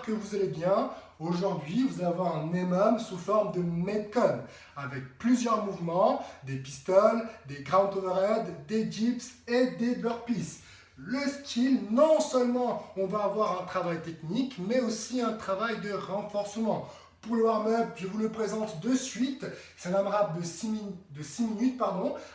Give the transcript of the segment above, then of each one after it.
que vous allez bien. Aujourd'hui, vous allez avoir un EMOM sous forme de Metcon avec plusieurs mouvements, des pistoles, des ground overhead, des dips et des burpees. Le skill, non seulement on va avoir un travail technique, mais aussi un travail de renforcement. Pour le warm-up, je vous le présente de suite. C'est un AMRAP de 6 minutes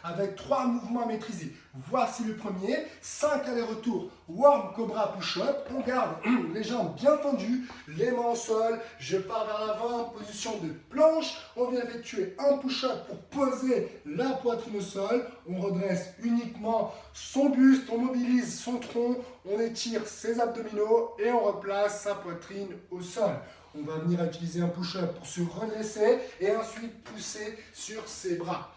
avec 3 mouvements à maîtriser. Voici le premier, 5 allers-retours, warm cobra push-up. On garde les jambes bien tendues, les mains au sol. Je pars vers l'avant, position de planche. On vient effectuer un push-up pour poser la poitrine au sol. On redresse uniquement son buste, on mobilise son tronc, on étire ses abdominaux et on replace sa poitrine au sol. On va venir utiliser un push-up pour se redresser et ensuite pousser sur ses bras.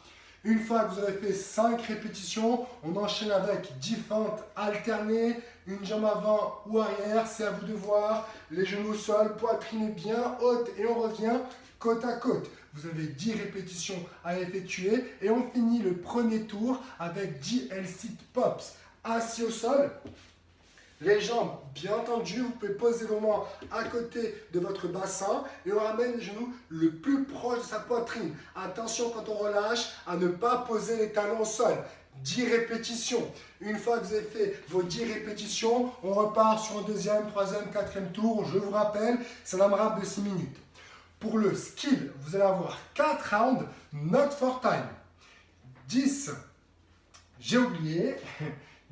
Une fois que vous avez fait 5 répétitions, on enchaîne avec 10 feintes alternées, une jambe avant ou arrière, c'est à vous de voir. Les genoux au sol, poitrine bien haute et on revient côte à côte. Vous avez 10 répétitions à effectuer et on finit le premier tour avec 10 L-sit pops. Assis au sol, les jambes bien tendues, vous pouvez poser vos mains à côté de votre bassin et on ramène les genoux le plus proche de sa poitrine. Attention quand on relâche à ne pas poser les talons au sol. 10 répétitions. Une fois que vous avez fait vos 10 répétitions, on repart sur un deuxième, troisième, quatrième tour. Je vous rappelle, c'est un AMRAP de 6 minutes. Pour le skill, vous allez avoir 4 rounds, not for time. 10, j'ai oublié,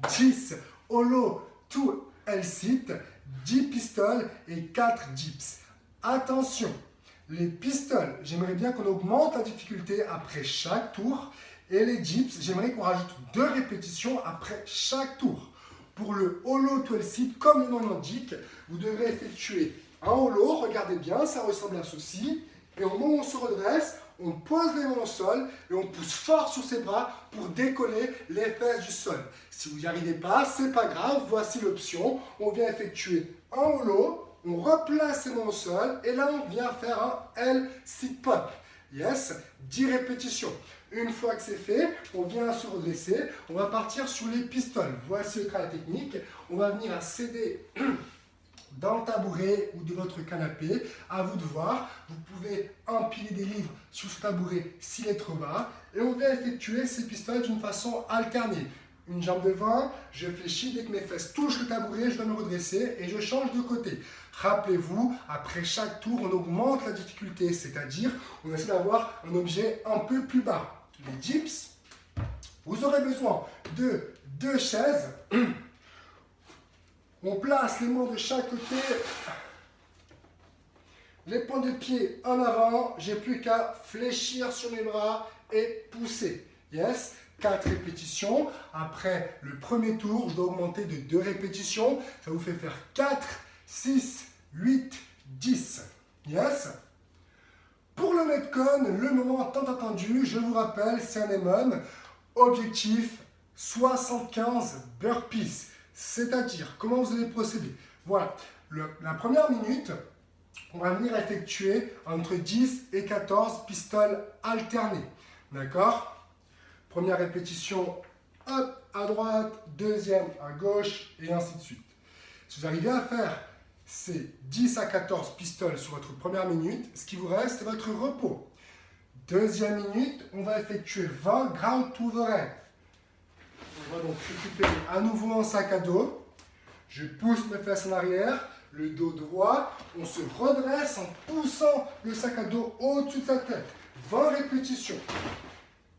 10 holo 2 L-sit, 10 pistoles et 4 dips. Attention, les pistoles, j'aimerais bien qu'on augmente la difficulté après chaque tour. Et les dips, j'aimerais qu'on rajoute 2 répétitions après chaque tour. Pour le holo 2 L-sit, comme le nom l'indique, vous devrez effectuer un holo, regardez bien, ça ressemble à ceci. Et au moment où on se redresse, on pose les mains au sol et on pousse fort sur ses bras pour décoller les fesses du sol. Si vous n'y arrivez pas, c'est pas grave, voici l'option. On vient effectuer un holo, on replace ses mains au sol et là on vient faire un L-sit pop. Yes, 10 répétitions. Une fois que c'est fait, on vient se redresser, on va partir sur les pistoles. Voici le travail technique. On va venir à céder dans le tabouret ou de votre canapé, à vous de voir. Vous pouvez empiler des livres sur ce tabouret s'il est trop bas. Et on vient effectuer ces pistoles d'une façon alternée. Une jambe devant, je fléchis, dès que mes fesses touchent le tabouret, je dois me redresser et je change de côté. Rappelez-vous, après chaque tour, on augmente la difficulté, c'est-à-dire on essaie d'avoir un objet un peu plus bas. Les dips, vous aurez besoin de 2 chaises. On place les mains de chaque côté, les points de pied en avant, j'ai plus qu'à fléchir sur mes bras et pousser. Yes, 4 répétitions. Après le premier tour, je dois augmenter de 2 répétitions. Ça vous fait faire 4, 6, 8, 10. Yes. Pour le Metcon, le moment tant attendu, je vous rappelle, c'est un EMOM. Objectif 75 burpees. C'est-à-dire, comment vous allez procéder? Voilà, la première minute, on va venir effectuer entre 10 et 14 pistoles alternées. D'accord? Première répétition, hop, à droite, deuxième à gauche, et ainsi de suite. Si vous arrivez à faire ces 10 à 14 pistoles sur votre première minute, ce qui vous reste, c'est votre repos. Deuxième minute, on va effectuer 20 ground to overhead. On va donc récupérer à nouveau un sac à dos. Je pousse mes fesses en arrière, le dos droit. On se redresse en poussant le sac à dos au-dessus de sa tête. 20 répétitions.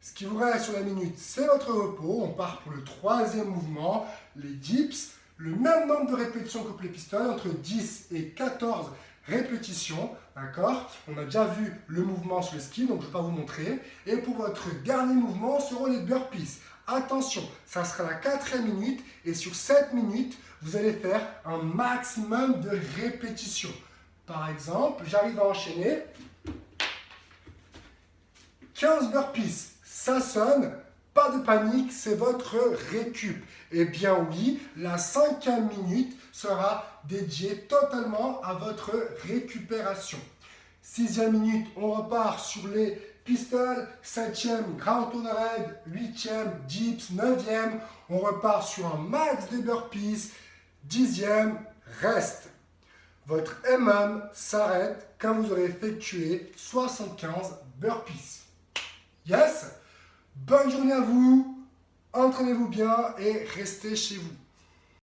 Ce qui vous reste sur la minute, c'est votre repos. On part pour le troisième mouvement, les dips. Le même nombre de répétitions que pour les pistoles, entre 10 et 14 répétitions. D'accord? On a déjà vu le mouvement sur le ski, donc je ne vais pas vous montrer. Et pour votre dernier mouvement seront les burpees. Attention, ça sera la 4e minute et sur cette minute, vous allez faire un maximum de répétitions. Par exemple, j'arrive à enchaîner 15 burpees. Ça sonne, pas de panique, c'est votre récup. Eh bien oui, la 5e minute sera dédiée totalement à votre récupération. 6e minute, on repart sur les pistoles, 7e, ground overhead, 8e, dips, 9e, on repart sur un max de burpees, 10e, reste. votre s'arrête quand vous aurez effectué 75 burpees. Yes? Bonne journée à vous, entraînez-vous bien et restez chez vous.